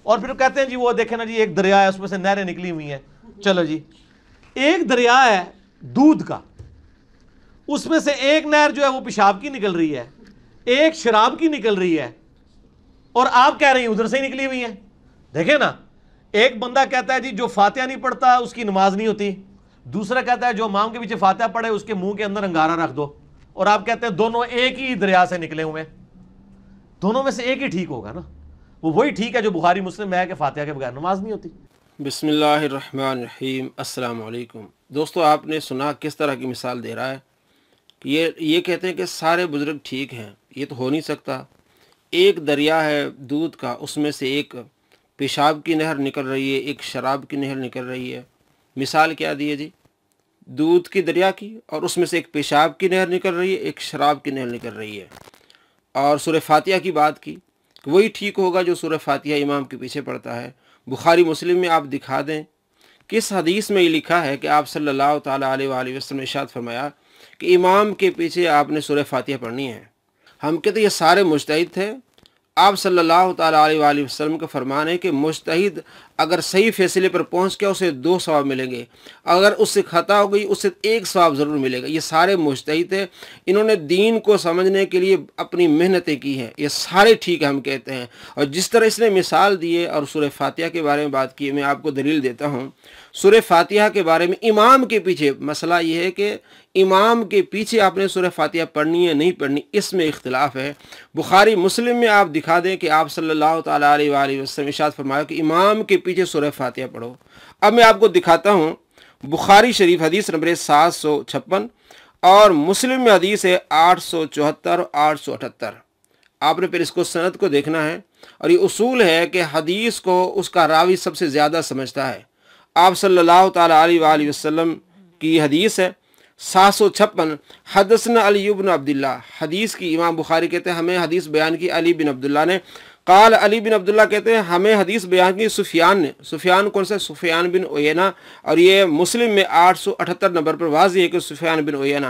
اور پھر کہتے ہیں جی وہ دیکھیں نا جی ایک دریا ہے اس میں سے نہریں نکلی ہوئی ہیں. چلو جی ایک دریا ہے دودھ کا, اس میں سے ایک نہر جو ہے وہ پیشاب کی نکل رہی ہے, ایک شراب کی نکل رہی ہے, اور آپ کہہ رہی ہیں ادھر سے ہی نکلی ہوئی ہیں. دیکھیں نا, ایک بندہ کہتا ہے جی جو فاتحہ نہیں پڑھتا اس کی نماز نہیں ہوتی, دوسرا کہتا ہے جو امام کے پیچھے فاتحہ پڑھے اس کے منہ کے اندر انگارہ رکھ دو, اور آپ کہتے ہیں دونوں ایک ہی دریا سے نکلے ہوئے. دونوں میں سے ایک ہی ٹھیک ہوگا نا, وہ وہی ٹھیک ہے جو بخاری مسلم میں ہے کہ فاتحہ کے بغیر نماز نہیں ہوتی. بسم اللہ الرحمن الرحیم. السلام علیکم دوستو. آپ نے سنا کس طرح کی مثال دے رہا ہے کہ یہ کہتے ہیں کہ سارے بزرگ ٹھیک ہیں. یہ تو ہو نہیں سکتا. ایک دریا ہے دودھ کا, اس میں سے ایک پیشاب کی نہر نکل رہی ہے, ایک شراب کی نہر نکل رہی ہے. مثال کیا دی ہے جی؟ دودھ کی دریا کی, اور اس میں سے ایک پیشاب کی نہر نکل رہی ہے, ایک شراب کی نہر نکل رہی ہے. اور سورہ فاتحہ کی بات کی کہ وہی ٹھیک ہوگا جو سورہ فاتحہ امام کے پیچھے پڑھتا ہے. بخاری مسلم میں آپ دکھا دیں کس حدیث میں یہ لکھا ہے کہ آپ صلی اللہ تعالیٰ علیہ وآلہ وسلم نے ارشاد فرمایا کہ امام کے پیچھے آپ نے سورہ فاتحہ پڑھنی ہے. ہم کہتے ہیں یہ سارے مجتہد تھے. آپ صلی اللہ تعالیٰ علیہ وآلہ وسلم کا فرمان ہے کہ مجتہد اگر صحیح فیصلے پر پہنچ گیا اسے 2 ثواب ملیں گے, اگر اس سے خطا ہو گئی اسے 1 ثواب ضرور ملے گا. یہ سارے مجتہد تھے, انہوں نے دین کو سمجھنے کے لیے اپنی محنتیں کی ہیں. یہ سارے ٹھیک ہم کہتے ہیں. اور جس طرح اس نے مثال دی ہے اور سورہ فاتحہ کے بارے میں بات کی, میں آپ کو دلیل دیتا ہوں. سورہ فاتحہ کے بارے میں امام کے پیچھے مسئلہ یہ ہے کہ امام کے پیچھے آپ نے سورہ فاتحہ پڑھنی ہے نہیں پڑھنی, اس میں اختلاف ہے. بخاری مسلم میں آپ دکھا دیں کہ آپ صلی اللہ تعالیٰ علیہ وآلہ وسلم ارشاد فرمایا کہ امام کے پیچھے سورہ فاتحہ پڑھو. اب میں آپ کو دکھاتا ہوں. بخاری شریف حدیث نمبر 756 اور مسلم میں حدیث ہے 874 اور 878. آپ نے پھر اس کو سند کو دیکھنا ہے, اور یہ اصول ہے کہ حدیث کو اس کا راوی سب سے زیادہ سمجھتا ہے. آپ صلی اللہ تعالیٰ علیہ وآلہ وسلم کی حدیث ہے 756 حدثنا علی بن عبداللہ. حدیث کی امام بخاری کہتے ہیں ہمیں حدیث بیان کی علی بن عبداللہ نے. قال علی بن عبداللہ کہتے ہیں ہمیں حدیث بیان کی سفیان نے. سفیان کون سا؟ سفیان بن عیینہ. اور یہ مسلم میں 878 نمبر پر واضح ہے کہ سفیان بن عیینہ.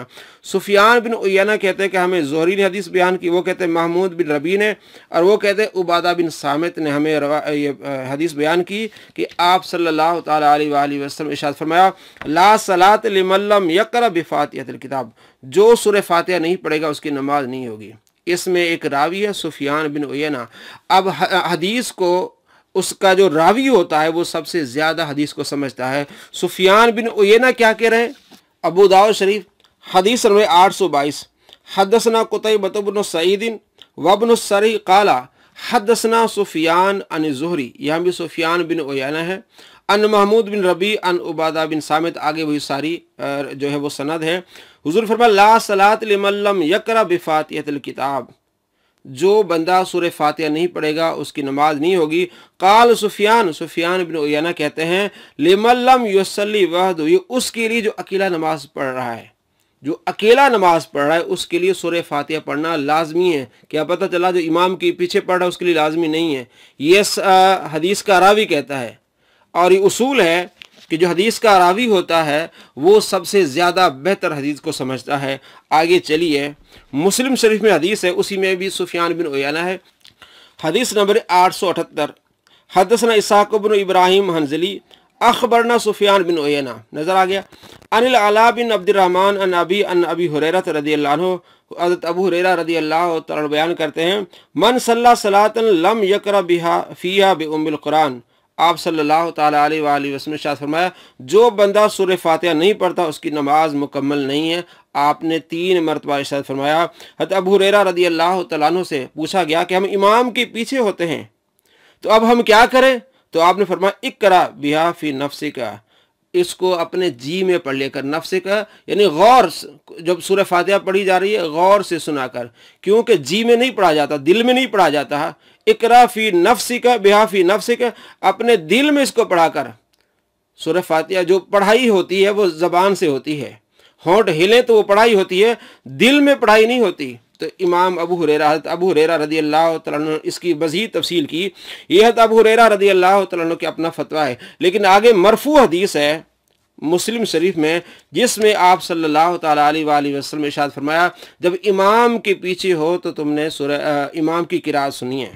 سفیان بن عیینہ کہتے ہیں کہ ہمیں زہری نے حدیث بیان کی, وہ کہتے ہیں محمود بن ربیع نے, اور وہ کہتے ہیں عبادہ بن صامت نے ہمیں حدیث بیان کی کہ آپ صلی اللہ تعالیٰ علیہ وآلہ وسلم ارشاد فرمایا لا صلاۃ لمن لم یقرأ بفاتحۃ الکتاب. جو سورہ فاتحہ نہیں پڑھے گا اس کی نماز نہیں ہوگی. اس میں ایک راوی ہے سفیان بن عیینہ. اب حدیث کو اس کا جو راوی ہوتا ہے وہ سب سے زیادہ حدیث کو سمجھتا ہے. سفیان بن عیینہ کیا کہہ رہے ہیں؟ ابو داؤد شریف حدیث نمبر 822 حدثنا قتیبۃ بن سعید وابن السری قال حدثنا سفیان عن الزہری. یہاں بھی سفیان بن عیینہ ہے. ان محمود بن ربیع ان عبادہ بن صامت. آگے وہی ساری جو ہے وہ سند ہے. حضور فرمایا لا صلاۃ لمن لم یقرأ بفاتحۃ الکتاب. جو بندہ سورہ فاتحہ نہیں پڑھے گا اس کی نماز نہیں ہوگی. قال سفیان بن عیینہ کہتے ہیں لمن لم یصلی وحدہ, یہ اس کے لیے جو اکیلا نماز پڑھ رہا ہے, جو اکیلا نماز پڑھ رہا ہے اس کے لیے سورہ فاتحہ پڑھنا لازمی ہے. کیا پتہ چلا جو امام کے پیچھے پڑھ رہا ہے اس کے لیے لازمی نہیں ہے. یہ حدیث کا راوی کہتا ہے, اور یہ اصول ہے کہ جو حدیث کا راوی ہوتا ہے وہ سب سے زیادہ بہتر حدیث کو سمجھتا ہے. آگے چلیے, مسلم شریف میں حدیث ہے, اسی میں بھی سفیان بن عیینہ ہے. حدیث نمبر 878 حدثنا اسحاق بن ابراہیم حنظلی اخبرنا سفیان بن عیینہ. نظر آ گیا. ان العلاء بن عبد الرحمن ان ابی ہریرہ رضی اللہ عنہ. حضرت ابو ہریرہ رضی اللہ تعالیٰ بیان کرتے ہیں من صلی صلاۃ لم یقرأ بها فیہا بام القرآن. آپ صلی اللہ تعالیٰ علیہ وآلہ وسلم نے ارشاد فرمایا جو بندہ سورہ فاتحہ نہیں پڑھتا اس کی نماز مکمل نہیں ہے. آپ نے 3 مرتبہ ارشاد فرمایا. حضرت ابو ہریرہ رضی اللہ تعالیٰ عنہ سے پوچھا گیا کہ ہم امام کے پیچھے ہوتے ہیں تو اب ہم کیا کریں؟ تو آپ نے فرمایا اقرأ بہا فی نفسک. اس کو اپنے جی میں پڑھ لے کر. نفس کا یعنی غور, جب سورہ فاتحہ پڑھی جا رہی ہے غور سے سنا کر, کیونکہ جی میں نہیں پڑھا جاتا, دل میں نہیں پڑھا جاتا. اقرا فی نفسک بہا فی نفسک, اپنے دل میں اس کو پڑھا کر. سورہ فاتحہ جو پڑھائی ہوتی ہے وہ زبان سے ہوتی ہے, ہونٹ ہلیں تو وہ پڑھائی ہوتی ہے, دل میں پڑھائی نہیں ہوتی. تو امام ابو ہریرہ رضی اللہ تعالیٰ عنہ اس کی مزید تفصیل کی. یہ حضرت ابو ہریرہ رضی اللہ تعالیٰ عنہ کے اپنا فتویٰ ہے. لیکن آگے مرفوع حدیث ہے مسلم شریف میں جس میں آپ صلی اللہ تعالیٰ علیہ وآلہ وسلم ارشاد فرمایا جب امام کے پیچھے ہو تو تم نے سورہ امام کی قرات سنی ہے.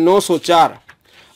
904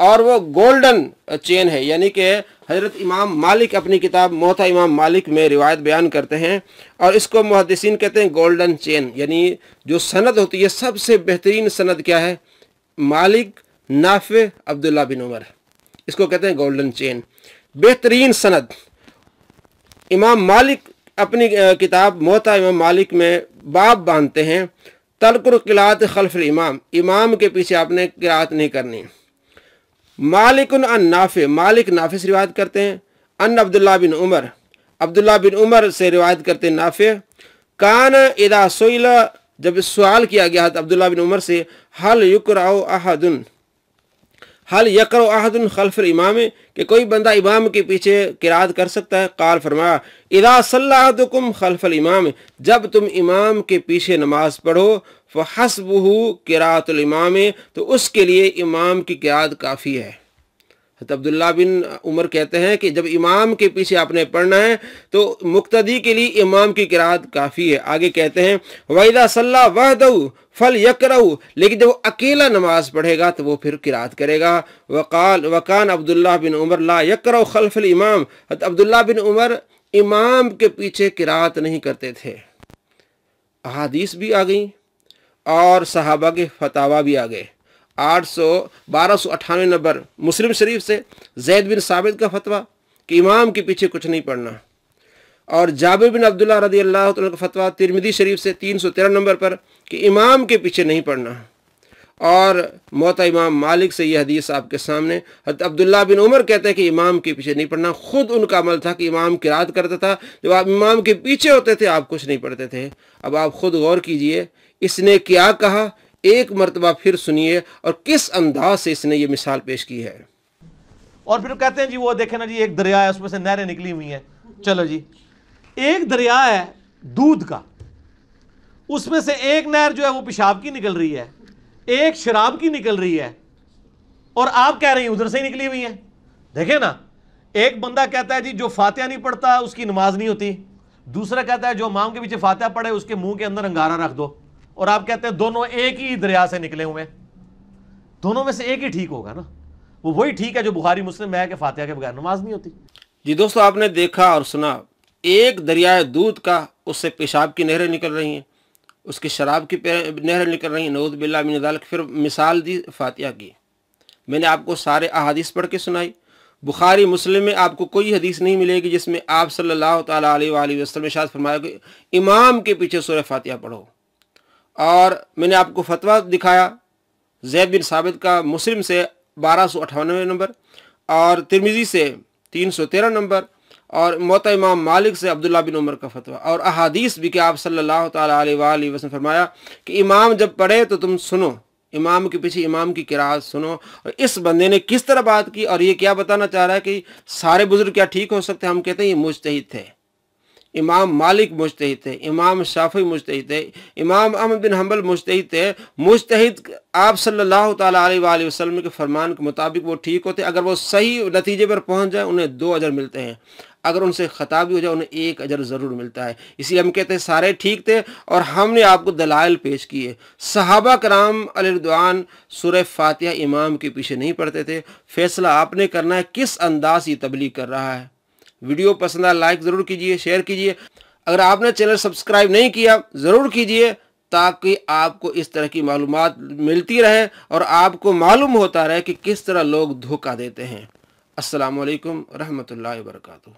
اور وہ گولڈن چین ہے، یعنی کہ حضرت امام مالک اپنی کتاب موطا امام مالک میں روایت بیان کرتے ہیں، اور اس کو محدثین کہتے ہیں گولڈن چین، یعنی جو سند ہوتی ہے سب سے بہترین سند کیا ہے؟ مالک، نافع، عبداللہ بن عمر، اس کو کہتے ہیں گولڈن چین، بہترین سند۔ امام مالک اپنی کتاب موطا امام مالک میں باب باندھتے ہیں، ترک القراءۃ خلف الامام، امام کے پیچھے آپ نے قراءت نہیں کرنی۔ مالک ان نافع، مالک نافع سے روایت کرتے ہیں، ان عبداللہ بن عمر، عبداللہ بن عمر سے روایت کرتے ہیں نافع، کان اذا سئل، جب سوال کیا گیا تھا عبداللہ بن عمر سے، حل یقرأ احد خلف الامام، کہ کوئی بندہ امام کے پیچھے قراءت کر سکتا ہے؟ قال، فرمایا، اذا صلی احدکم خلف الامام، جب تم امام کے پیچھے نماز پڑھو، فحسبہ قراءۃ الامام، تو اس کے لیے امام کی قراءت کافی ہے۔ حضرت عبداللہ بن عمر کہتے ہیں کہ جب امام کے پیچھے آپ نے پڑھنا ہے تو مقتدی کے لیے امام کی قراءت کافی ہے۔ آگے کہتے ہیں وَإِذَا صَلَّى وَحْدَهُ فَلْيَقْرَأْ، لیکن جب وہ اکیلا نماز پڑھے گا تو وہ پھر قراءت کرے گا۔ وَكَانَ عبداللہ بن عمر لا يقرأ خلف الامام، حضرت عبداللہ بن عمر امام کے پیچھے قراءت نہیں کرتے تھے۔ احادیث بھی آ گئیں اور صحابہ کے فتاوی بھی آ گئے۔ 1298 نمبر مسلم شریف سے زید بن ثابت کا فتویٰ کہ امام کے پیچھے کچھ نہیں پڑھنا، اور جابر بن عبداللہ رضی اللہ تعالیٰ کا فتویٰ ترمذی شریف سے 313 نمبر پر کہ امام کے پیچھے نہیں پڑھنا، اور موطا امام مالک سے یہ حدیث آپ کے سامنے۔ حضرت عبداللہ بن عمر کہتے ہیں کہ امام کے پیچھے نہیں پڑھنا، خود ان کا عمل تھا کہ امام قراءت کرتا تھا، جب آپ امام کے پیچھے ہوتے تھے آپ کچھ نہیں پڑھتے تھے۔ اب آپ خود غور کیجئے اس نے کیا کہا، ایک مرتبہ پھر سنیے، اور کس انداز سے اس نے یہ مثال پیش کی ہے۔ اور پھر کہتے ہیں جی وہ دیکھیں نا جی ایک دریا ہے، اس میں سے نہریں نکلی ہوئی ہیں، چلو جی ایک دریا ہے دودھ کا، اس میں سے ایک نہر جو ہے وہ پیشاب کی نکل رہی ہے، ایک شراب کی نکل رہی ہے، اور آپ کہہ رہی ہیں ادھر سے ہی نکلی ہوئی ہیں۔ دیکھیں نا، ایک بندہ کہتا ہے جی جو فاتحہ نہیں پڑھتا اس کی نماز نہیں ہوتی، دوسرا کہتا ہے جو امام کے پیچھے فاتحہ پڑھے اس کے منہ کے اندر انگارہ رکھ دو، اور آپ کہتے ہیں دونوں ایک ہی دریا سے نکلے ہوئے، دونوں میں سے ایک ہی ٹھیک ہوگا نا، وہ وہی ٹھیک ہے جو بخاری مسلم میں ہے کہ فاتحہ کے بغیر نماز نہیں ہوتی۔ جی دوستو، آپ نے دیکھا اور سنا، ایک دریائے دودھ کا، اس سے پیشاب کی نہریں نکل رہی ہیں، اس کی شراب کی نہریں نکل رہی ہیں، نعوذ باللہ من ذالک۔ پھر مثال دی فاتحہ کی، میں نے آپ کو سارے احادیث پڑھ کے سنائی۔ بخاری مسلم میں آپ کو کوئی حدیث نہیں ملے گی جس میں آپ صلی اللہ تعالیٰ علیہ وآلہ وسلم نے ارشاد فرمایا کہ امام کے پیچھے سورہ فاتحہ پڑھو۔ اور میں نے آپ کو فتویٰ دکھایا زید بن ثابت کا مسلم سے 1298 نمبر، اور ترمذی سے 313 نمبر، اور موطا امام مالک سے عبداللہ بن عمر کا فتویٰ، اور احادیث بھی کہ آپ صلی اللہ تعالیٰ علیہ وآلہ وسلم فرمایا کہ امام جب پڑھے تو تم سنو، امام کے پیچھے امام کی قراءت سنو۔ اور اس بندے نے کس طرح بات کی، اور یہ کیا بتانا چاہ رہا ہے کہ سارے بزرگ کیا ٹھیک ہو سکتے ہیں؟ ہم کہتے ہیں یہ مجتہد تھے، امام مالک مجتہد تھے، امام شافعی مجتہد تھے، امام احمد بن حنبل مجتہد تھے۔ مجتہد آپ صلی اللہ تعالیٰ علیہ وآلہ وسلم کے فرمان کے مطابق وہ ٹھیک ہوتے، اگر وہ صحیح نتیجے پر پہنچ جائے انہیں 2 اجر ملتے ہیں، اگر ان سے خطا بھی ہو جائے انہیں 1 اجر ضرور ملتا ہے۔ اس لیے ہم کہتے ہیں سارے ٹھیک تھے، اور ہم نے آپ کو دلائل پیش کیے۔ صحابہ کرام علیہ رضوان سورہ فاتحہ امام کے پیچھے نہیں پڑھتے تھے۔ فیصلہ آپ نے کرنا ہے کس انداز یہ تبلیغ کر رہا ہے۔ ویڈیو پسند آئے لائک ضرور کیجئے، شیئر کیجئے۔ اگر آپ نے چینل سبسکرائب نہیں کیا ضرور کیجئے، تاکہ آپ کو اس طرح کی معلومات ملتی رہے اور آپ کو معلوم ہوتا رہے کہ کس طرح لوگ دھوکہ دیتے ہیں۔ السلام علیکم ورحمۃ اللہ وبرکاتہ۔